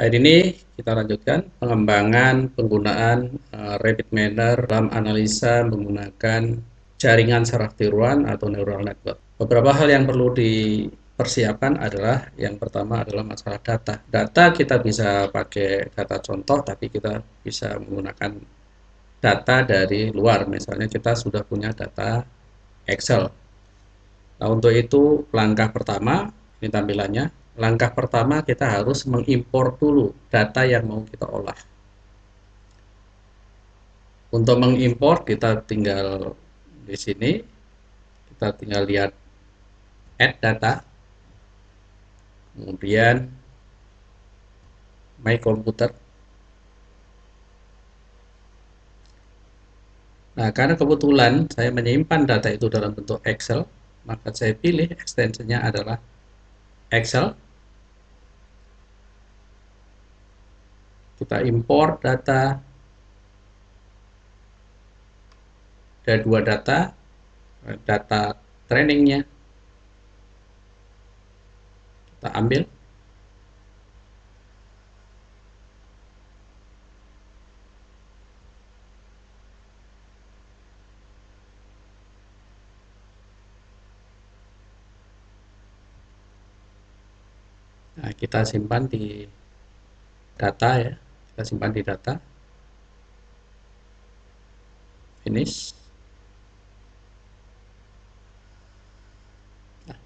Hari ini kita lanjutkan pengembangan penggunaan RapidMiner dalam analisa menggunakan jaringan saraf tiruan atau neural network. Beberapa hal yang perlu dipersiapkan adalah yang pertama adalah masalah data. Data kita bisa pakai data contoh, tapi kita bisa menggunakan data dari luar. Misalnya kita sudah punya data Excel. Nah, untuk itu langkah pertama, ini tampilannya. Langkah pertama kita harus mengimpor dulu data yang mau kita olah. Untuk mengimpor kita tinggal di sini, kita tinggal lihat add data, kemudian my computer. Nah, karena kebetulan saya menyimpan data itu dalam bentuk Excel, maka saya pilih ekstensinya adalah Excel. Kita impor data, ada dua data trainingnya, kita ambil. Nah, kita simpan di data ya, kita simpan di data, finish. Nah,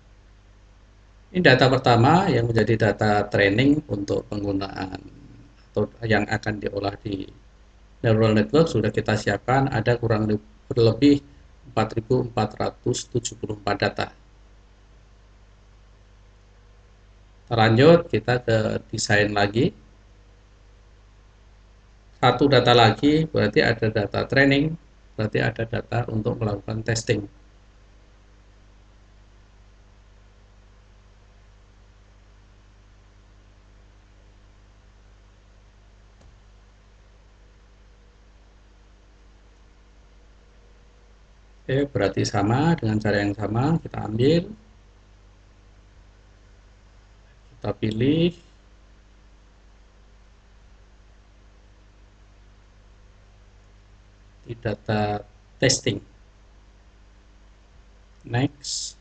ini data pertama yang menjadi data training untuk penggunaan atau yang akan diolah di neural network sudah kita siapkan, ada kurang lebih 4.474 data. Lanjut kita ke desain lagi. Satu data lagi berarti ada data training, berarti ada data untuk melakukan testing. Oke, berarti sama dengan cara yang sama, kita ambil, kita pilih, di data testing. Next.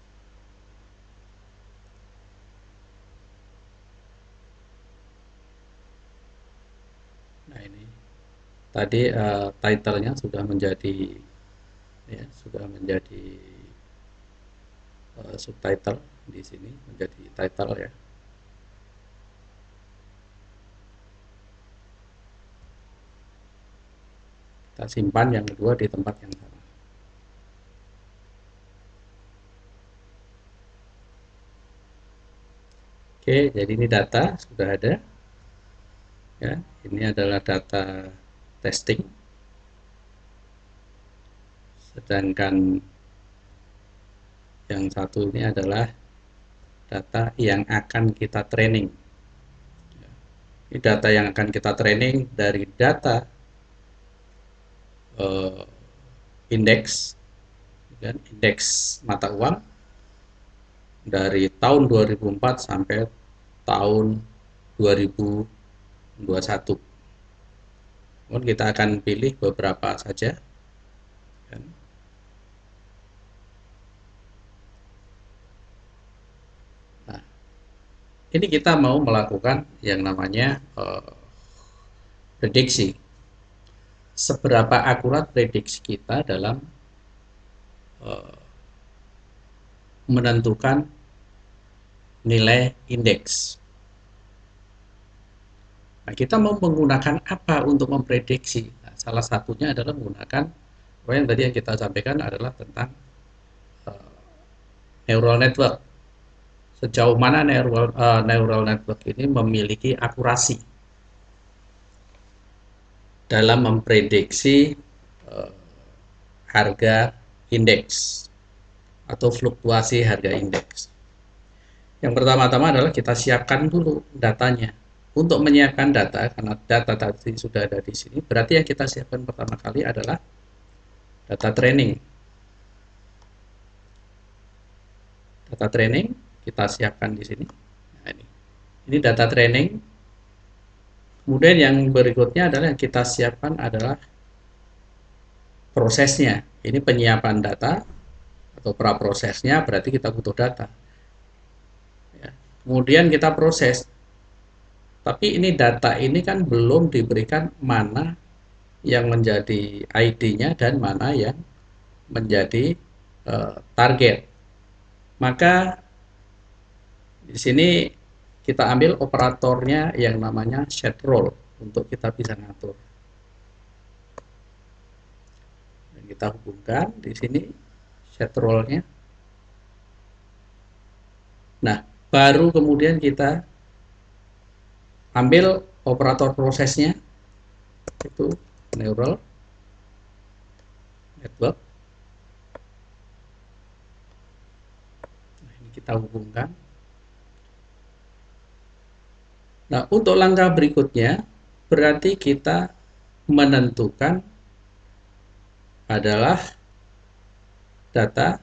Nah, ini tadi title-nya sudah menjadi ya, sudah menjadi subtitle di sini menjadi title ya. Kita simpan yang kedua di tempat yang sama. Oke, jadi ini data sudah ada. Ya, ini adalah data testing. Sedangkan yang satu ini adalah data yang akan kita training. Ini data yang akan kita training dari data indeks, indeks mata uang dari tahun 2004 sampai tahun 2021. Kemudian kita akan pilih beberapa saja. Nah, ini kita mau melakukan yang namanya prediksi. Seberapa akurat prediksi kita dalam menentukan nilai indeks. Nah, kita mau menggunakan apa untuk memprediksi? Nah, salah satunya adalah menggunakan yang tadi yang kita sampaikan adalah tentang neural network. Sejauh mana neural network ini memiliki akurasi dalam memprediksi harga indeks atau fluktuasi harga indeks. Yang pertama-tama adalah kita siapkan dulu datanya. Untuk menyiapkan data, karena data tadi sudah ada di sini, berarti yang kita siapkan pertama kali adalah data training. Data training kita siapkan di sini. Nah, ini data training. Kemudian yang berikutnya adalah yang kita siapkan adalah prosesnya. Ini penyiapan data atau praprosesnya, berarti kita butuh data. Ya. Kemudian kita proses. Tapi ini data ini kan belum diberikan mana yang menjadi ID-nya dan mana yang menjadi target. Maka di sini kita ambil operatornya yang namanya set role untuk kita bisa ngatur. Dan kita hubungkan di sini set role-nya. Nah, baru kemudian kita ambil operator prosesnya, itu neural network. Nah, ini kita hubungkan. Nah, untuk langkah berikutnya berarti kita menentukan adalah data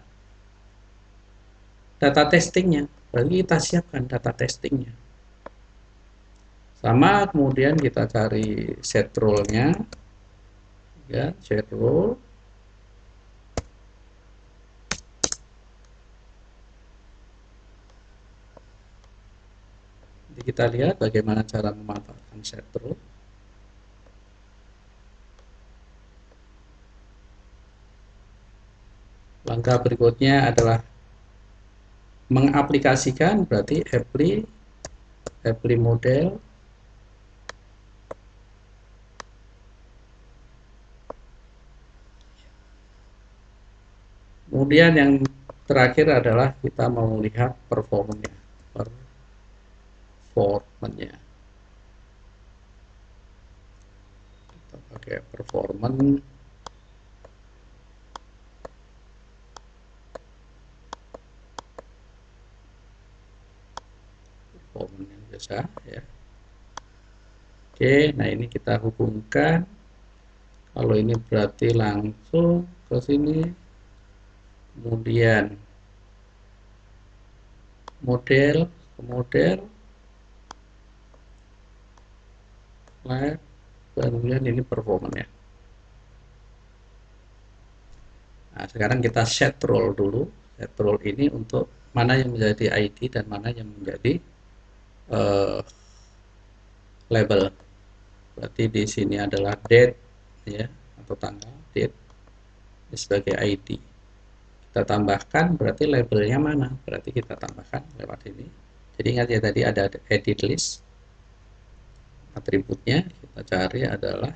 testingnya. Berarti kita siapkan data testingnya. Sama kemudian kita cari set role-nya, ya, set role. Jadi kita lihat bagaimana cara memanfaatkan set role. Langkah berikutnya adalah mengaplikasikan, berarti apply model. Kemudian yang terakhir adalah kita mau lihat performanya. Kita pakai performance. Yang biasa, ya. Oke, nah ini kita hubungkan. Kalau ini berarti langsung ke sini. Kemudian model, kemudian ini performanya. Nah, sekarang kita set role dulu. Set role ini untuk mana yang menjadi ID dan mana yang menjadi label. Berarti di sini adalah date, ya, atau tanggal, date sebagai ID. Kita tambahkan berarti labelnya mana? Berarti kita tambahkan lewat ini. Jadi ingat ya, tadi ada edit list. Atributnya kita cari adalah,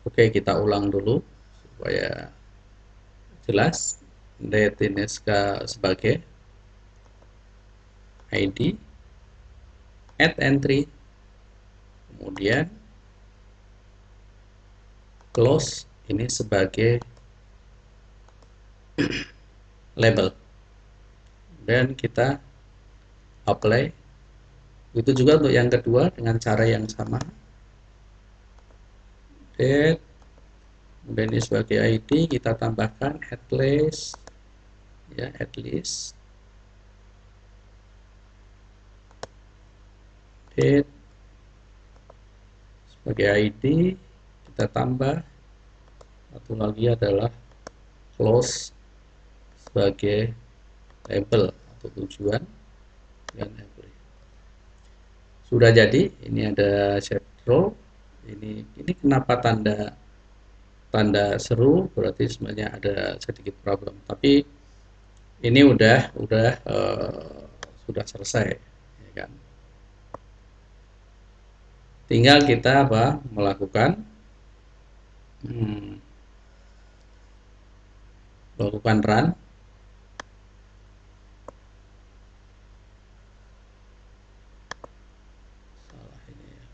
oke, kita ulang dulu supaya jelas. Date ini sebagai ID, add entry, kemudian close ini sebagai label, dan kita apply. Itu juga untuk yang kedua dengan cara yang sama. Date, kemudian ini sebagai ID, kita tambahkan add list, ya, add list, date sebagai ID, kita tambah satu lagi adalah close sebagai label atau tujuan dan apply. Sudah jadi, ini ada set role. Ini kenapa tanda seru, berarti sebenarnya ada sedikit problem, tapi ini sudah selesai, ya kan? Tinggal kita melakukan run. Salah ini ya.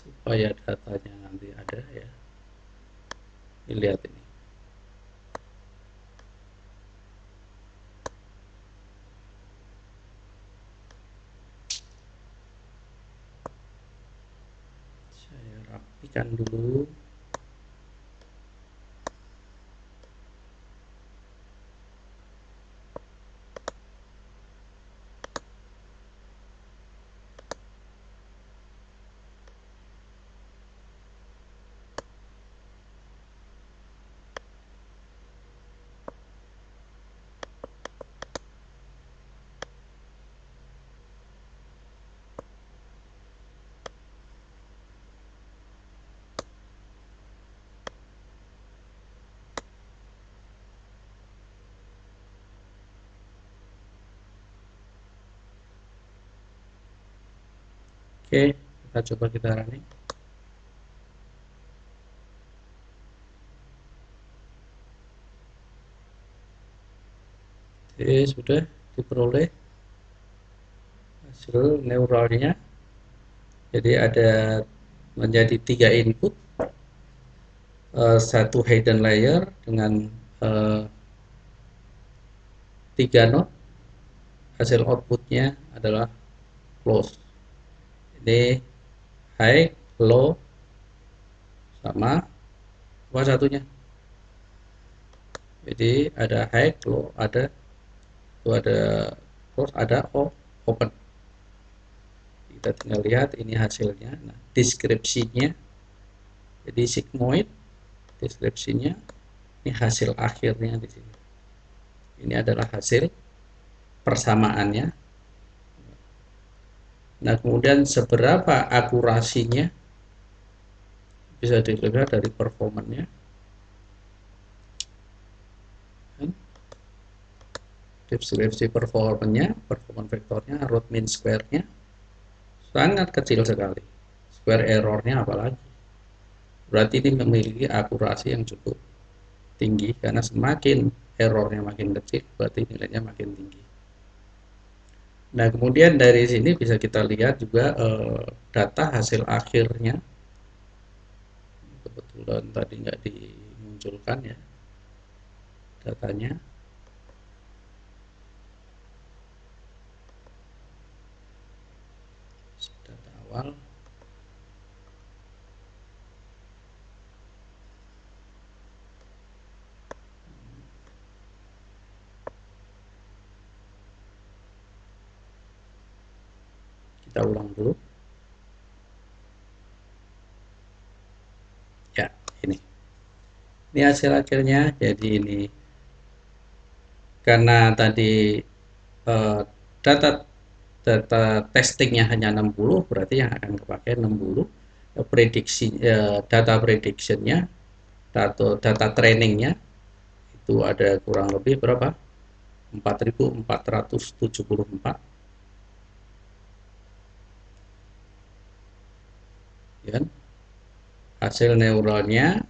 Supaya datanya nanti ada, ya. Dilihat ini. rapikan dulu. Oke, kita running. Oke, sudah diperoleh hasil neuralnya. Jadi ada menjadi 3 input, satu hidden layer dengan 3 node. Hasil outputnya adalah close. Ini high, low, sama apa satunya. Jadi ada high, low, ada close, ada open. Kita tinggal lihat ini hasilnya. Nah, deskripsinya, jadi sigmoid, deskripsinya ini hasil akhirnya di sini. Ini adalah hasil persamaannya. Nah, kemudian seberapa akurasinya bisa dilihat dari performanya. Deskripsi performanya, performance vektornya, root mean square-nya sangat kecil sekali. Square error-nya apalagi. Berarti ini memiliki akurasi yang cukup tinggi, karena semakin errornya makin kecil, berarti nilainya makin tinggi. Nah, kemudian dari sini bisa kita lihat juga data hasil akhirnya. Kebetulan tadi nggak dimunculkan ya datanya. Data awal. Kita ulang dulu. Ya, ini hasil akhirnya. Jadi ini karena tadi data testingnya hanya 60, berarti yang akan dipakai 60. Prediksi data prediction-nya atau data trainingnya itu ada kurang lebih berapa? 4.474. Ya, hasil neuralnya,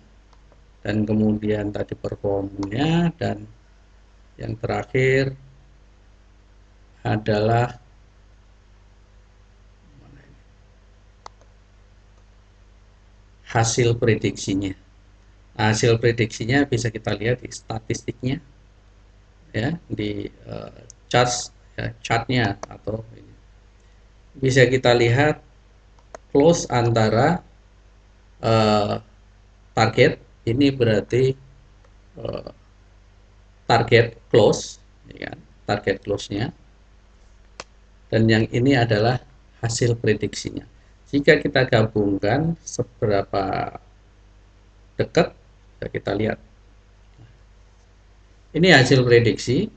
dan kemudian tadi performanya, dan yang terakhir adalah hasil prediksinya. Hasil prediksinya bisa kita lihat di statistiknya, ya, di chartnya, atau ini. Bisa kita lihat close antara target, ini berarti target close, ya, target close-nya, dan yang ini adalah hasil prediksinya. Jika kita gabungkan seberapa dekat, ya kita lihat. Ini hasil prediksi,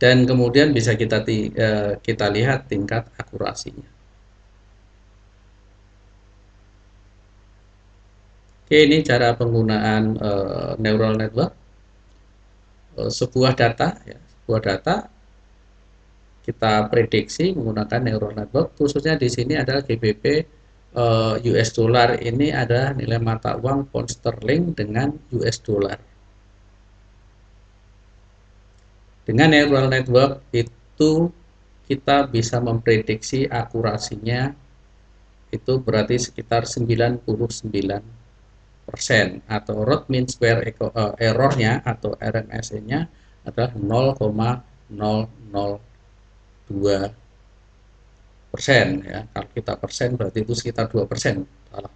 dan kemudian bisa kita lihat tingkat akurasinya. Oke, ini cara penggunaan neural network. Sebuah data kita prediksi menggunakan neural network. Khususnya di sini adalah GBP US dollar. Ini adalah nilai mata uang pound sterling dengan US dollar. Dengan neural network itu kita bisa memprediksi akurasinya itu berarti sekitar 99%, atau root mean square error-nya atau RMSE-nya adalah 0,002%, ya, kita persen berarti itu sekitar 2%. Salah.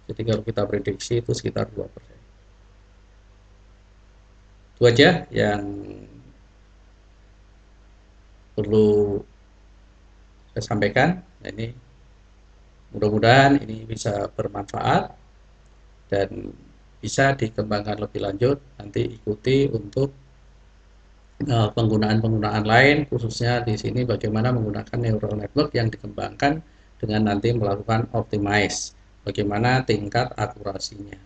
Jadi kalau kita prediksi itu sekitar 2%. Itu aja yang perlu saya sampaikan. Nah, ini mudah-mudahan ini bisa bermanfaat dan bisa dikembangkan lebih lanjut. Nanti ikuti untuk penggunaan-penggunaan lain, khususnya di sini bagaimana menggunakan neural network yang dikembangkan dengan nanti melakukan optimize, bagaimana tingkat akurasinya.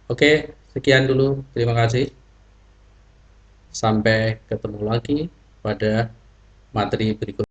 Oke, sekian dulu, terima kasih. Sampai ketemu lagi pada materi berikutnya.